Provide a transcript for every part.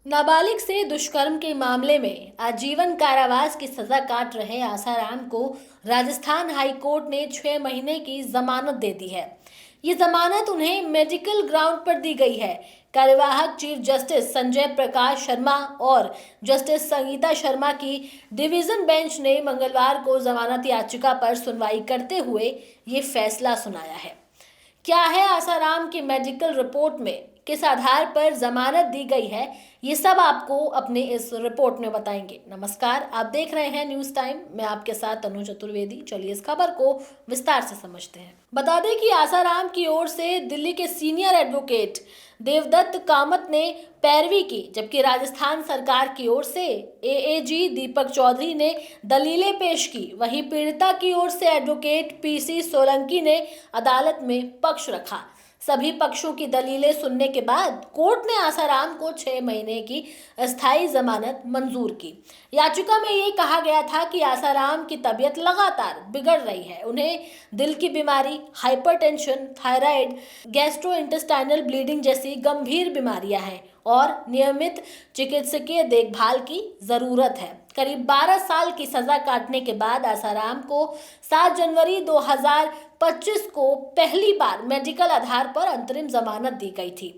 नाबालिग से दुष्कर्म के मामले में आजीवन कारावास की सजा काट रहे आसाराम को राजस्थान हाई कोर्ट ने 6 महीने की जमानत दे दी है। ये जमानत उन्हें मेडिकल ग्राउंड पर दी गई है। कार्यवाहक चीफ जस्टिस संजय प्रकाश शर्मा और जस्टिस संगीता शर्मा की डिवीजन बेंच ने मंगलवार को जमानत याचिका पर सुनवाई करते हुए ये फैसला सुनाया है। क्या है आसाराम की मेडिकल रिपोर्ट में, किस आधार पर जमानत दी गई है, ये सब आपको अपने इस रिपोर्ट में बताएंगे। नमस्कार, आप देख रहे हैं न्यूज टाइम। मैं आपके साथ तनु चतुर्वेदी। चलिए इस खबर को विस्तार से समझते हैं। बता दें कि आसाराम की ओर से दिल्ली के सीनियर एडवोकेट देवदत्त कामत ने पैरवी की, जबकि राजस्थान सरकार की ओर से एएजी दीपक चौधरी ने दलीलें पेश की। वहीं पीड़िता की ओर से एडवोकेट पीसी सोलंकी ने अदालत में पक्ष रखा। सभी पक्षों की दलीलें सुनने के बाद कोर्ट ने आसाराम को 6 महीने की अस्थायी जमानत मंजूर की। याचिका में ये कहा गया था कि आसाराम की तबीयत लगातार बिगड़ रही है। उन्हें दिल की बीमारी, हाइपरटेंशन, थायराइड, गैस्ट्रोइंटेस्टाइनल ब्लीडिंग जैसी गंभीर बीमारियां हैं और नियमित चिकित्सकीय देखभाल की जरूरत है। करीब 12 साल की सजा काटने के बाद आसाराम को 7 जनवरी 2025 को पहली बार मेडिकल आधार पर अंतरिम जमानत दी गई थी।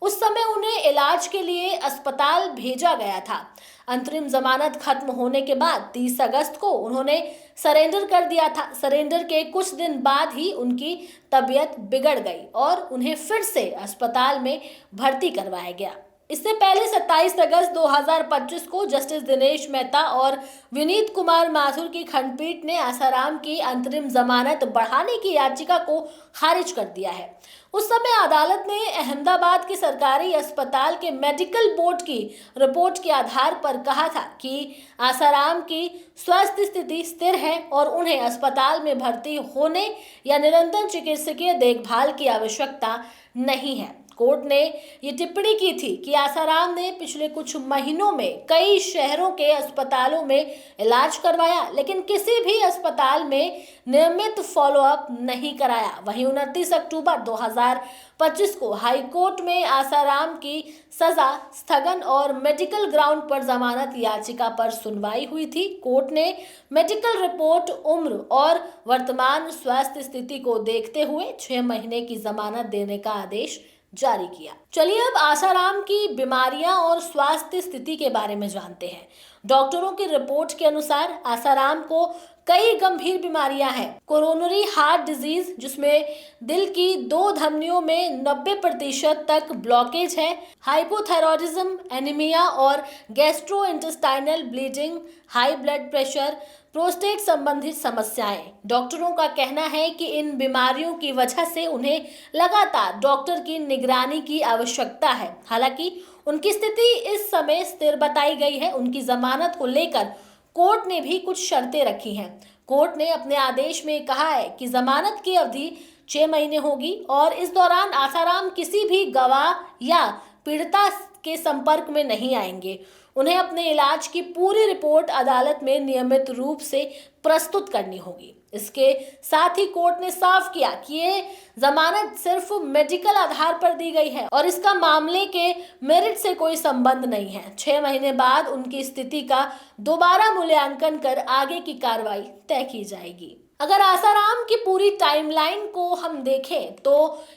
उस समय उन्हें इलाज के लिए अस्पताल भेजा गया था। अंतरिम जमानत खत्म होने के बाद 30 अगस्त को उन्होंने सरेंडर कर दिया था। सरेंडर के कुछ दिन बाद ही उनकी तबीयत बिगड़ गई और उन्हें फिर से अस्पताल में भर्ती करवाया गया। इससे पहले 27 अगस्त 2025 को जस्टिस दिनेश मेहता और विनीत कुमार माथुर की खंडपीठ ने आसाराम की अंतरिम जमानत बढ़ाने की याचिका को खारिज कर दिया है। उस समय अदालत ने अहमदाबाद के सरकारी अस्पताल के मेडिकल बोर्ड की रिपोर्ट के आधार पर कहा था कि आसाराम की स्वास्थ्य स्थिति स्थिर है और उन्हें अस्पताल में भर्ती होने या निरंतर चिकित्सकीय देखभाल की आवश्यकता नहीं है। कोर्ट ने ये टिप्पणी की थी कि आसाराम ने पिछले कुछ महीनों में कई शहरों के अस्पतालों में इलाज करवाया, लेकिन किसी भी अस्पताल में नियमित फॉलोअप नहीं कराया। वहीं 29 अक्टूबर 2025 को हाई कोर्ट में आसाराम की सजा स्थगन और मेडिकल ग्राउंड पर जमानत याचिका पर सुनवाई हुई थी। कोर्ट ने मेडिकल रिपोर्ट, उम्र और वर्तमान स्वास्थ्य स्थिति को देखते हुए 6 महीने की जमानत देने का आदेश जारी किया। चलिए अब आसाराम की बीमारियां और स्वास्थ्य स्थिति के बारे में जानते हैं। डॉक्टरों की रिपोर्ट के अनुसार आसाराम को कई गंभीर बीमारियां हैं। कोरोनरी हार्ट डिजीज, जिसमें दिल की 2 धमनियों में 90% तक ब्लॉकेज है, हाइपोथायरॉयडिज्म, एनीमिया और gastrointestinal bleeding, high blood pressure, prostate संबंधित समस्याएं। डॉक्टरों का कहना है कि इन बीमारियों की वजह से उन्हें लगातार डॉक्टर की निगरानी की आवश्यकता है। हालांकि उनकी स्थिति इस समय स्थिर बताई गई है। उनकी जमानत को लेकर कोर्ट ने भी कुछ शर्तें रखी हैं। कोर्ट ने अपने आदेश में कहा है कि जमानत की अवधि 6 महीने होगी और इस दौरान आसाराम किसी भी गवाह या पीड़िता के संपर्क में नहीं आएंगे। उन्हें अपने इलाज की पूरी रिपोर्ट अदालत में नियमित रूप से प्रस्तुत करनी होगी। इसके साथ ही कोर्ट ने साफ किया कि ये जमानत सिर्फ मेडिकल आधार पर दी गई है और इसका मामले के मेरिट से कोई संबंध नहीं है। 6 महीने बाद उनकी स्थिति का दोबारा मूल्यांकन कर आगे की कार्रवाई तय की जाएगी। अगर आसाराम की पूरी टाइमलाइन को हम देखें तो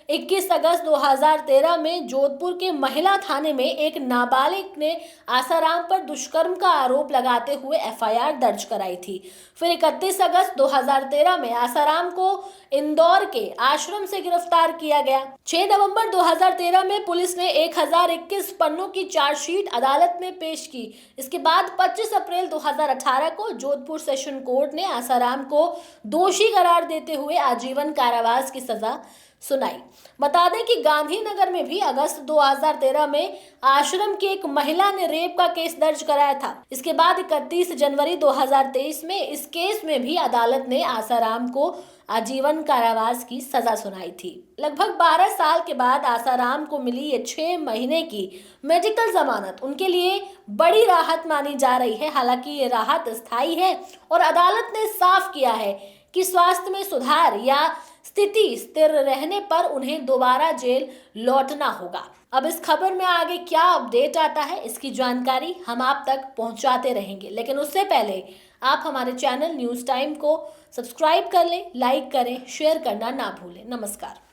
21 अगस्त 2013 में जोधपुर के महिला थाने में एक नाबालिग ने आसाराम पर दुष्कर्म का आरोप लगाते हुए एफआईआर दर्ज कराई थी। फिर 31 अगस्त 2013 में आसाराम को इंदौर के आश्रम से गिरफ्तार किया गया। 6 नवंबर 2013 में पुलिस ने 1021 पन्नों की चार्जशीट अदालत में पेश की। इसके बाद 25 अप्रैल 2018 को जोधपुर सेशन कोर्ट ने आसाराम को दोषी करार देते हुए आजीवन कारावास की सजा सुनाई। बता दें कि गांधीनगर में भी अगस्त 2013 में आश्रम की एक महिला ने रेप का केस दर्ज कराया था। इसके बाद 31 जनवरी 2023 में इस केस में भी अदालत ने आसाराम को आजीवन कारावास की सजा सुनाई थी। लगभग 12 साल के बाद आसाराम को मिली ये 6 महीने की मेडिकल जमानत उनके लिए बड़ी राहत मानी जा रही है। हालांकि ये राहत अस्थायी है और अदालत ने साफ किया है कि स्वास्थ्य में सुधार या स्थिति स्थिर रहने पर उन्हें दोबारा जेल लौटना होगा। अब इस खबर में आगे क्या अपडेट आता है, इसकी जानकारी हम आप तक पहुंचाते रहेंगे, लेकिन उससे पहले आप हमारे चैनल न्यूज़ टाइम को सब्सक्राइब कर लें, लाइक करें, शेयर करना ना भूलें। नमस्कार।